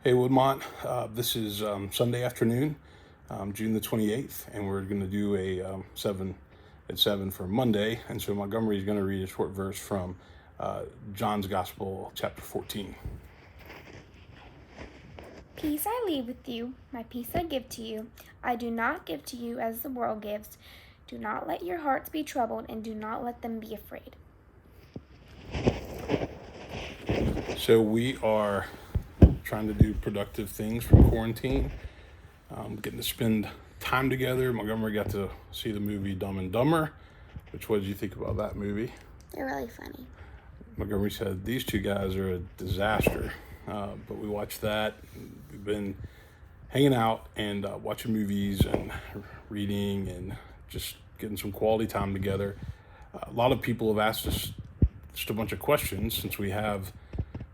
Hey Woodmont, this is Sunday afternoon, June the 28th, and we're going to do a 7 at 7 for Monday. And so Montgomery is going to read a short verse from John's Gospel, chapter 14. Peace I leave with you, my peace I give to you. I do not give to you as the world gives. Do not let your hearts be troubled, and do not let them be afraid. So we are trying to do productive things from quarantine, getting to spend time together. Montgomery got to see the movie Dumb and Dumber, which what did you think about that movie? They're really funny. Montgomery said these two guys are a disaster, but we watched that. We've been hanging out and watching movies and reading and just getting some quality time together. A lot of people have asked us just a bunch of questions since we have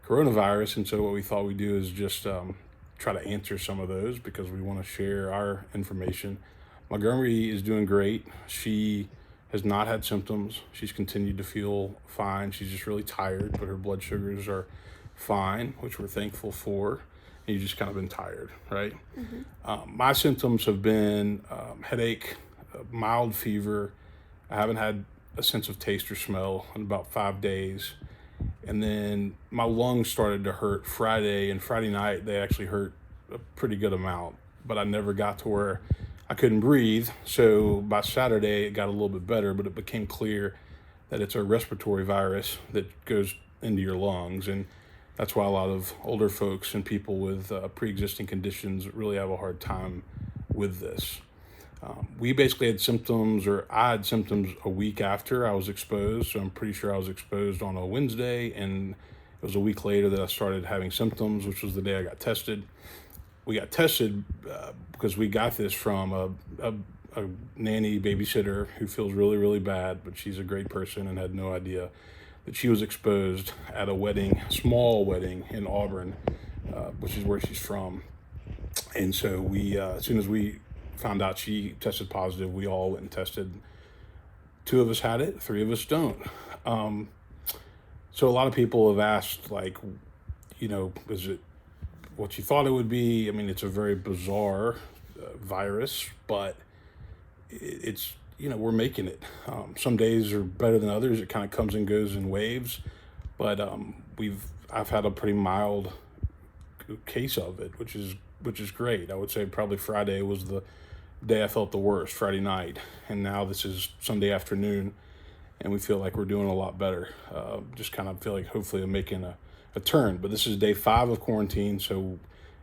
coronavirus, and so what we thought we'd do is just try to answer some of those because we want to share our information. Montgomery is doing great. She has not had symptoms. She's continued to feel fine. She's just really tired, but her blood sugars are fine, which we're thankful for. And you've just kind of been tired, right? My symptoms have been headache, mild fever. I haven't had a sense of taste or smell in about 5 days. And then my lungs started to hurt Friday, and Friday night they actually hurt a pretty good amount, but I never got to where I couldn't breathe. So by Saturday it got a little bit better, but it became clear that it's a respiratory virus that goes into your lungs, and that's why a lot of older folks and people with pre-existing conditions really have a hard time with this. We basically had symptoms, or I had symptoms a week after I was exposed. So I'm pretty sure I was exposed on a Wednesday, and it was a week later that I started having symptoms, which was the day I got tested. We got tested because we got this from a nanny babysitter who feels really, really bad, but she's a great person and had no idea that she was exposed at a wedding, small wedding in Auburn, which is where she's from. And so as soon as we found out she tested positive, we all went and tested. Two of us had it, three of us don't. So a lot of people have asked, like, is it what you thought it would be? I mean, it's a very bizarre virus, but it's, we're making it. Some days are better than others. It kind of comes and goes in waves, but I've had a pretty mild case of it, which is great. I would say probably Friday was the day I felt the worst, Friday night, and now this is Sunday afternoon, and we feel like we're doing a lot better. Just kind of feel like hopefully I'm making a turn. But this is day 5 of quarantine, so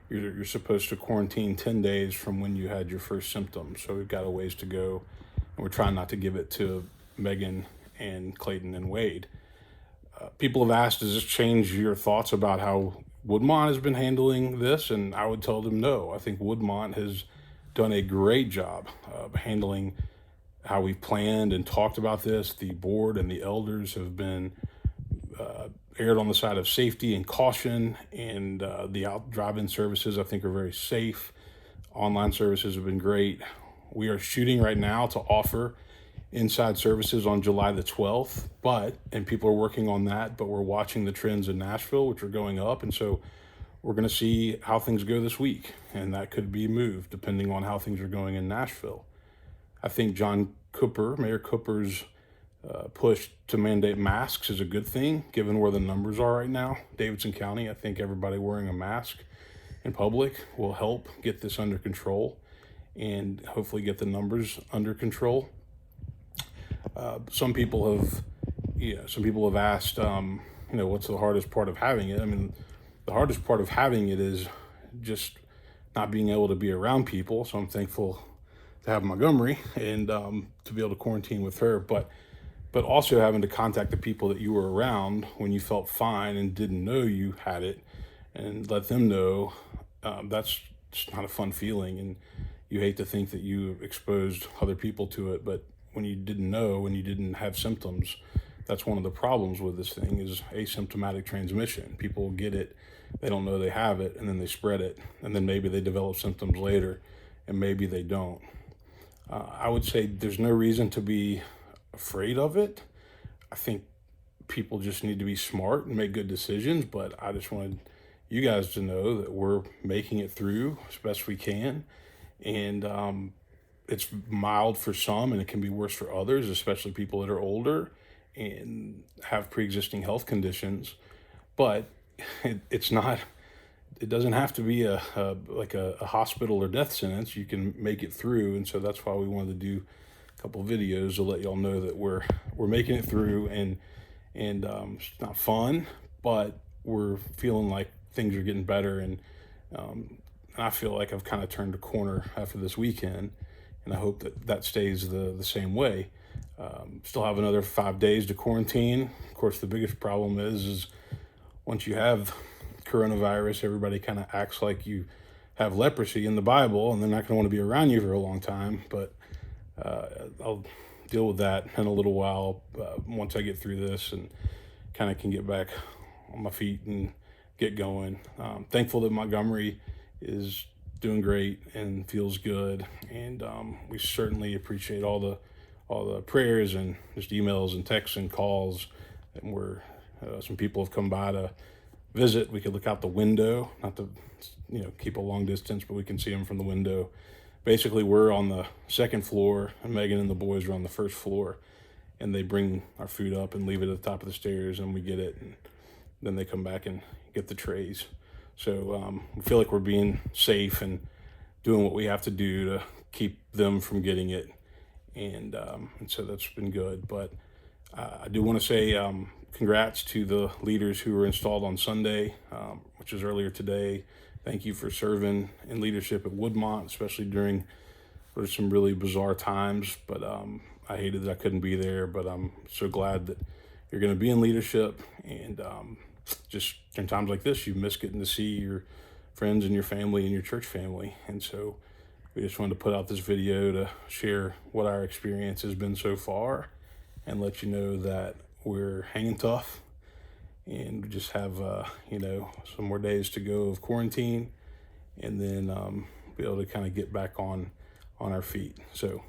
you're supposed to quarantine 10 days from when you had your first symptoms. So we've got a ways to go, and we're trying not to give it to Megan and Clayton and Wade. People have asked, does this change your thoughts about how Woodmont has been handling this? And I would tell them no. I think Woodmont has done a great job of handling how we've planned and talked about this. The board and the elders have been erred on the side of safety and caution, and the out drive-in services I think are very safe. Online services have been great. We are shooting right now to offer inside services on July the 12th, and people are working on that, but we're watching the trends in Nashville, which are going up, and so we're going to see how things go this week, and that could be moved depending on how things are going in Nashville. I think Mayor Cooper's push to mandate masks is a good thing, given where the numbers are right now. Davidson County, I think everybody wearing a mask in public will help get this under control and hopefully get the numbers under control. Some people have asked, what's the hardest part of having it? I mean, the hardest part of having it is just not being able to be around people. So I'm thankful to have Montgomery and to be able to quarantine with her, but also having to contact the people that you were around when you felt fine and didn't know you had it, and let them know. That's just not a fun feeling, and you hate to think that you exposed other people to it, but when you didn't know, when you didn't have symptoms, that's one of the problems with this thing is asymptomatic transmission. People get it, they don't know they have it, and then they spread it, and then maybe they develop symptoms later, and maybe they don't. I would say there's no reason to be afraid of it. I think people just need to be smart and make good decisions, but I just wanted you guys to know that we're making it through as best we can. And it's mild for some and it can be worse for others, especially people that are older and have pre-existing health conditions. But it's not, it doesn't have to be a hospital or death sentence. You can make it through. And so that's why we wanted to do a couple of videos to let y'all know that we're making it through. And it's not fun, but we're feeling like things are getting better. And I feel like I've kind of turned a corner after this weekend, and I hope that that stays the same way. Still have another 5 days to quarantine. Of course, the biggest problem is once you have coronavirus, everybody kind of acts like you have leprosy in the Bible, and they're not going to want to be around you for a long time. But I'll deal with that in a little while once I get through this and kind of can get back on my feet and get going. Thankful that Montgomery is doing great and feels good, and we certainly appreciate all the prayers and just emails and texts and calls. And we're some people have come by to visit. We could look out the window, not to keep a long distance, but we can see them from the window. Basically, we're on the second floor, and Megan and the boys are on the first floor, and they bring our food up and leave it at the top of the stairs, and we get it, and then they come back and get the trays. So we feel like we're being safe and doing what we have to do to keep them from getting it, and so that's been good. But I do want to say congrats to the leaders who were installed on Sunday, which was earlier today. Thank you for serving in leadership at Woodmont, especially during what are some really bizarre times. But I hated that I couldn't be there, but I'm so glad that you're going to be in leadership. And just in times like this, you miss getting to see your friends and your family and your church family. And so we just wanted to put out this video to share what our experience has been so far and let you know that we're hanging tough. And we just have, some more days to go of quarantine, and then be able to kind of get back on our feet. So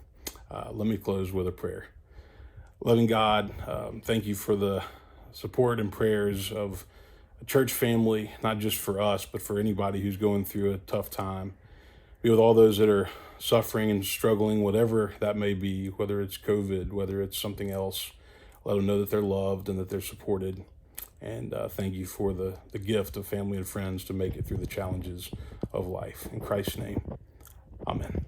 let me close with a prayer. Loving God, thank you for the support and prayers of a church family, not just for us, but for anybody who's going through a tough time. Be with all those that are suffering and struggling, whatever that may be, whether it's COVID, whether it's something else. Let them know that they're loved and that they're supported. And thank you for the gift of family and friends to make it through the challenges of life. In Christ's name, amen.